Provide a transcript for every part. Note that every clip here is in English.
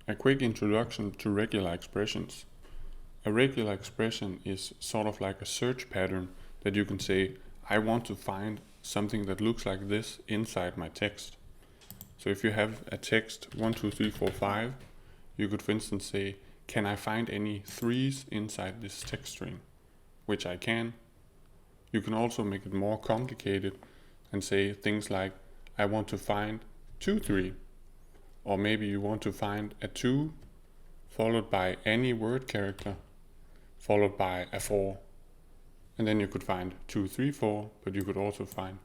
A quick introduction to regular expressions. A regular expression is sort of like a search pattern that you can say, I want to find something that looks like this inside my text. So if you have a text 1, 2, 3, 4, 5, you could for instance say, can I find any 3s inside this text string? Which I can. You can also make it more complicated and say things like, I want to find 2, 3. Or maybe you want to find a 2 followed by any word character followed by a 4. And then you could find 2, 3, 4, but you could also find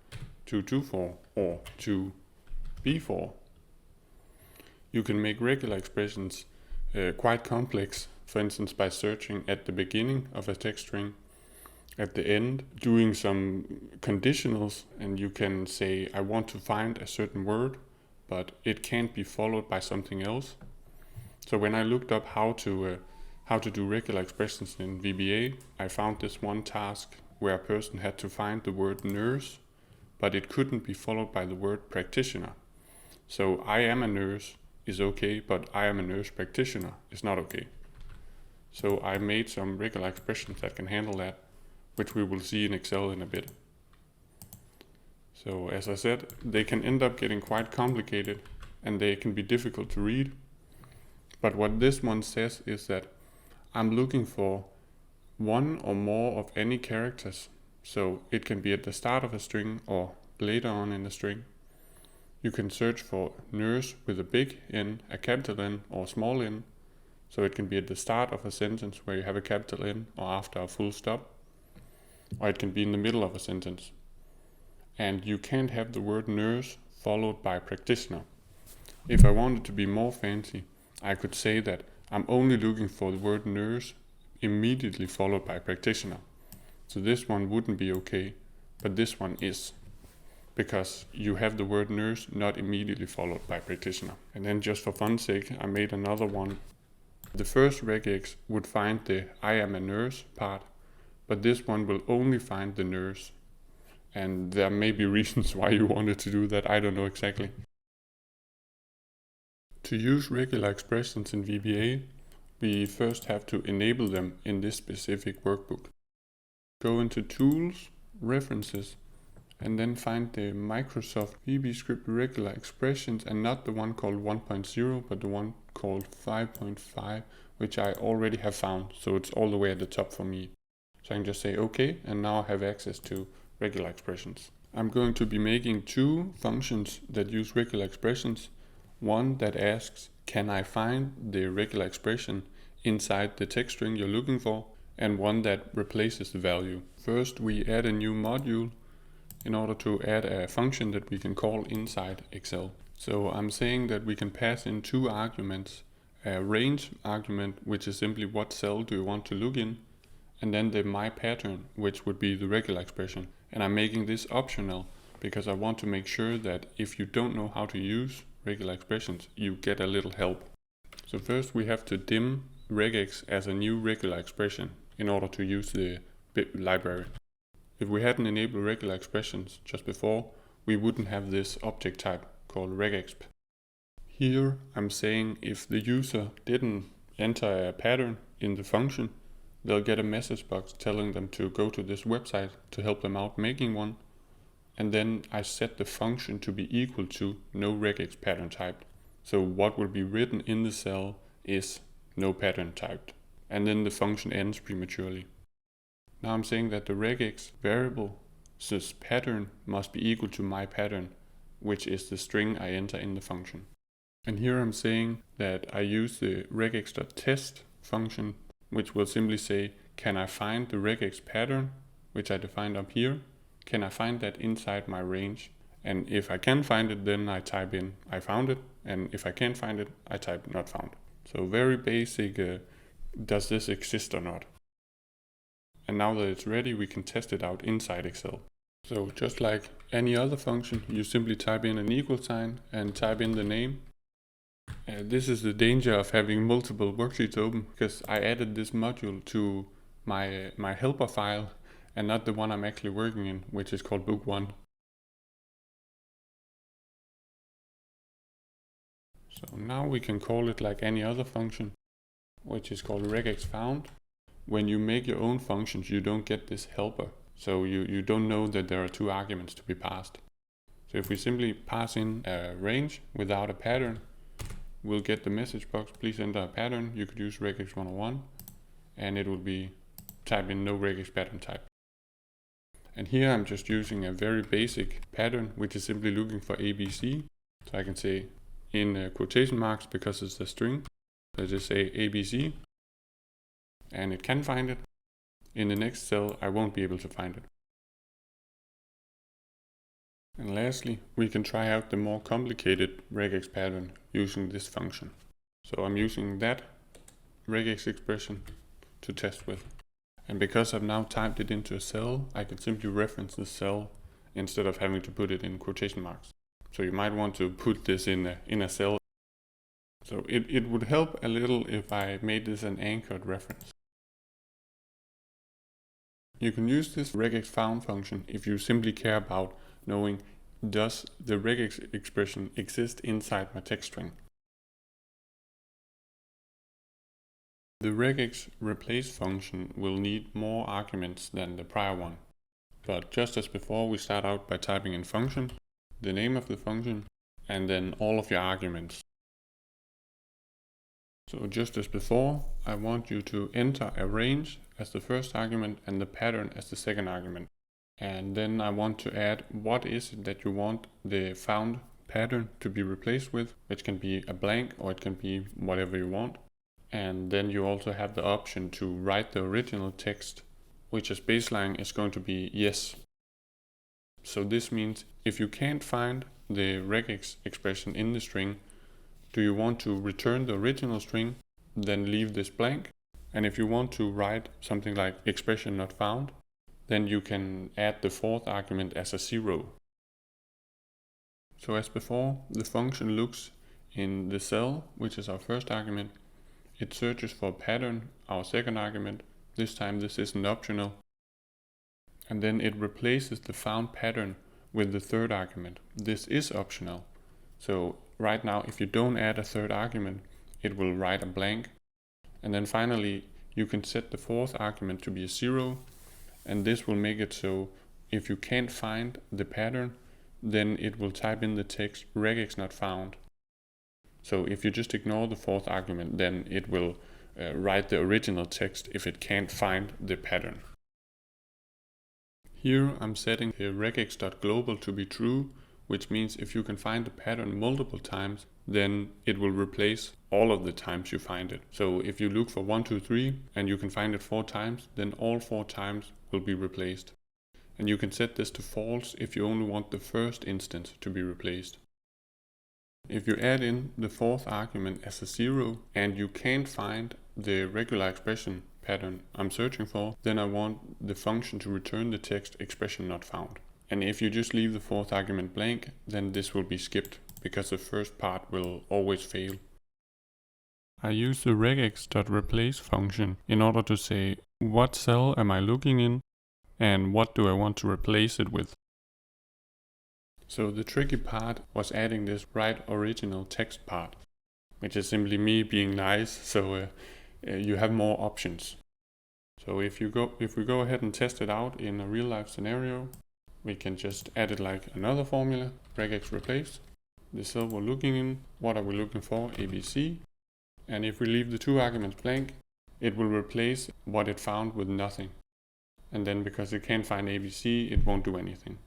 2, 2, 4 or 2, B4. You can make regular expressions quite complex, for instance by searching at the beginning of a text string, at the end doing some conditionals, and you can say I want to find a certain word but it can't be followed by something else. So when I looked up how to do regular expressions in VBA, I found this one task where a person had to find the word nurse, but it couldn't be followed by the word practitioner. So I am a nurse is okay, but I am a nurse practitioner is not okay. So I made some regular expressions that can handle that, which we will see in Excel in a bit. So as I said, they can end up getting quite complicated and they can be difficult to read. But what this one says is that I'm looking for one or more of any characters. So it can be at the start of a string or later on in the string. You can search for nurse with a big N, a capital N or small n. So it can be at the start of a sentence where you have a capital N or after a full stop. Or it can be in the middle of a sentence. And you can't have the word nurse followed by practitioner. If I wanted to be more fancy, I could say that I'm only looking for the word nurse immediately followed by practitioner. So this one wouldn't be okay, but this one is, because you have the word nurse not immediately followed by practitioner. And then just for fun's sake, I made another one. The first regex would find the I am a nurse part, but this one will only find the nurse. And there may be reasons why you wanted to do that, I don't know exactly. To use regular expressions in VBA, we first have to enable them in this specific workbook. Go into Tools, References, and then find the Microsoft VB Script regular expressions, and not the one called 1.0, but the one called 5.5, which I already have found, so it's all the way at the top for me. So I can just say OK, and now I have access to regular expressions. I'm going to be making 2 functions that use regular expressions. One that asks, can I find the regular expression inside the text string you're looking for? And one that replaces the value. First, we add a new module in order to add a function that we can call inside Excel. So I'm saying that we can pass in 2 arguments. A range argument, which is simply what cell do you want to look in, and then the my pattern, which would be the regular expression. And I'm making this optional because I want to make sure that if you don't know how to use regular expressions, you get a little help. So first we have to dim regex as a new regular expression in order to use the library. If we hadn't enabled regular expressions just before, we wouldn't have this object type called regexp. Here I'm saying if the user didn't enter a pattern in the function, they'll get a message box telling them to go to this website to help them out making one. And then I set the function to be equal to no regex pattern typed. So what will be written in the cell is no pattern typed. And then the function ends prematurely. Now I'm saying that the regex variable says pattern must be equal to my pattern, which is the string I enter in the function. And here I'm saying that I use the regex.test function, which will simply say, can I find the regex pattern, which I defined up here? Can I find that inside my range? And if I can find it, then I type in I found it. And if I can't find it, I type not found. So very basic, does this exist or not? And now that it's ready, we can test it out inside Excel. So just like any other function, you simply type in an equal sign and type in the name. This is the danger of having multiple worksheets open, because I added this module to my helper file and not the one I'm actually working in, which is called book 1. So now we can call it like any other function, which is called RegexFound. When you make your own functions, you don't get this helper. So you don't know that there are two arguments to be passed. So if we simply pass in a range without a pattern, we'll get the message box, please enter a pattern. You could use regex 101 and it will be type in no regex pattern type. And here I'm just using a very basic pattern, which is simply looking for ABC. So I can say in quotation marks because it's a string. So I just say ABC and it can find it. In the next cell, I won't be able to find it. And lastly, we can try out the more complicated regex pattern using this function. So I'm using that regex expression to test with. And because I've now typed it into a cell, I can simply reference the cell instead of having to put it in quotation marks. So you might want to put this in a cell. So it would help a little if I made this an anchored reference. You can use this RegexFound function if you simply care about knowing, does the regex expression exist inside my text string? The RegexReplace function will need more arguments than the prior one. But just as before, we start out by typing in function, the name of the function, and then all of your arguments. So just as before, I want you to enter a range as the first argument and the pattern as the second argument. And then I want to add what is it that you want the found pattern to be replaced with, which can be a blank or it can be whatever you want. And then you also have the option to write the original text, which as baseline is going to be yes. So this means if you can't find the regex expression in the string, do you want to return the original string, then leave this blank? And if you want to write something like expression not found, then you can add the fourth argument as a 0. So as before, the function looks in the cell, which is our first argument. It searches for a pattern, our second argument. This time this isn't optional. And then it replaces the found pattern with the third argument. This is optional. So right now, if you don't add a third argument, it will write a blank. And then finally, you can set the fourth argument to be a 0. And this will make it so if you can't find the pattern, then it will type in the text regex not found. So if you just ignore the fourth argument, then it will write the original text if it can't find the pattern. Here I'm setting the regex.global to be true, which means if you can find the pattern multiple times, then it will replace all of the times you find it. So if you look for 1, 2, 3 and you can find it 4 times, then all 4 times will be replaced. And you can set this to false if you only want the first instance to be replaced. If you add in the fourth argument as a 0 and you can't find the regular expression pattern I'm searching for, then I want the function to return the text expression not found. And if you just leave the fourth argument blank, then this will be skipped because the first part will always fail. I use the regex.replace function in order to say what cell am I looking in and what do I want to replace it with. So the tricky part was adding this write original text part, which is simply me being nice, so you have more options. So if we go ahead and test it out in a real life scenario, we can just add it like another formula, RegexReplace. The cell we're looking in, what are we looking for? ABC. And if we leave the 2 arguments blank, it will replace what it found with nothing. And then because it can't find ABC, it won't do anything.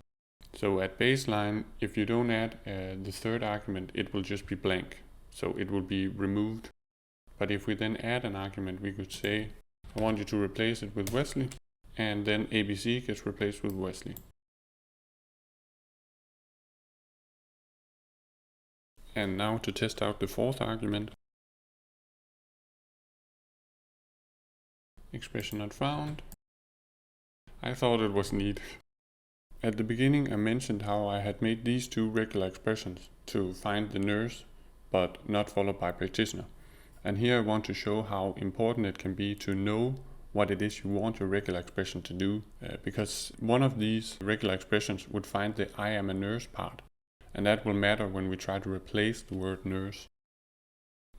So at baseline, if you don't add the third argument, it will just be blank. So it will be removed. But if we then add an argument, we could say, I want you to replace it with Wesley, and then ABC gets replaced with Wesley. And now to test out the fourth argument. Expression not found. I thought it was neat. At the beginning I mentioned how I had made these 2 regular expressions to find the nurse, but not followed by practitioner. And here I want to show how important it can be to know what it is you want your regular expression to do, because one of these regular expressions would find the I am a nurse part. And that will matter when we try to replace the word nurse.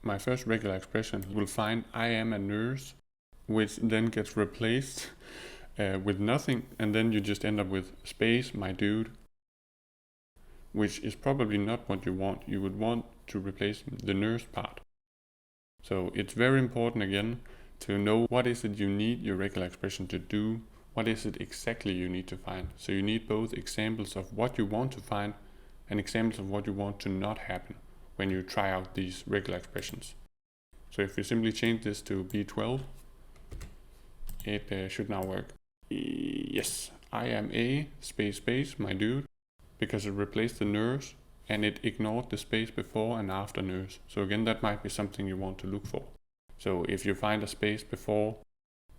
my first regular expression will find I am a nurse, which then gets replaced with nothing, and then you just end up with space, my dude, which is probably not what you want. You would want to replace the nurse part. So it's very important again to know what is it you need your regular expression to do, what is it exactly you need to find. So you need both examples of what you want to find and examples of what you want to not happen when you try out these regular expressions. So if you simply change this to B12, it should now work. Yes, I am a space, my dude, because it replaced the nurse and it ignored the space before and after nurse. So again, that might be something you want to look for. So if you find a space before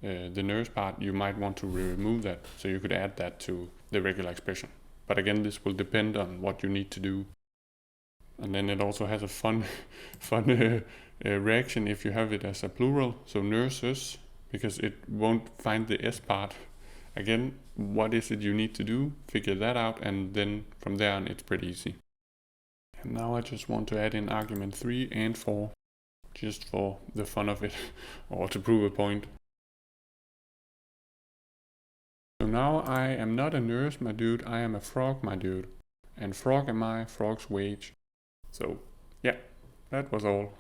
the nurse part, you might want to remove that. So you could add that to the regular expression. But again, this will depend on what you need to do. And then it also has a fun reaction if you have it as a plural, so nurses, because it won't find the S part. Again, what is it you need to do? Figure that out, and then from there on it's pretty easy. And now I just want to add in argument 3 and 4, just for the fun of it, or to prove a point. So now I am not a nurse, my dude, I am a frog, my dude. And frog am I, frog's wage. So yeah, that was all.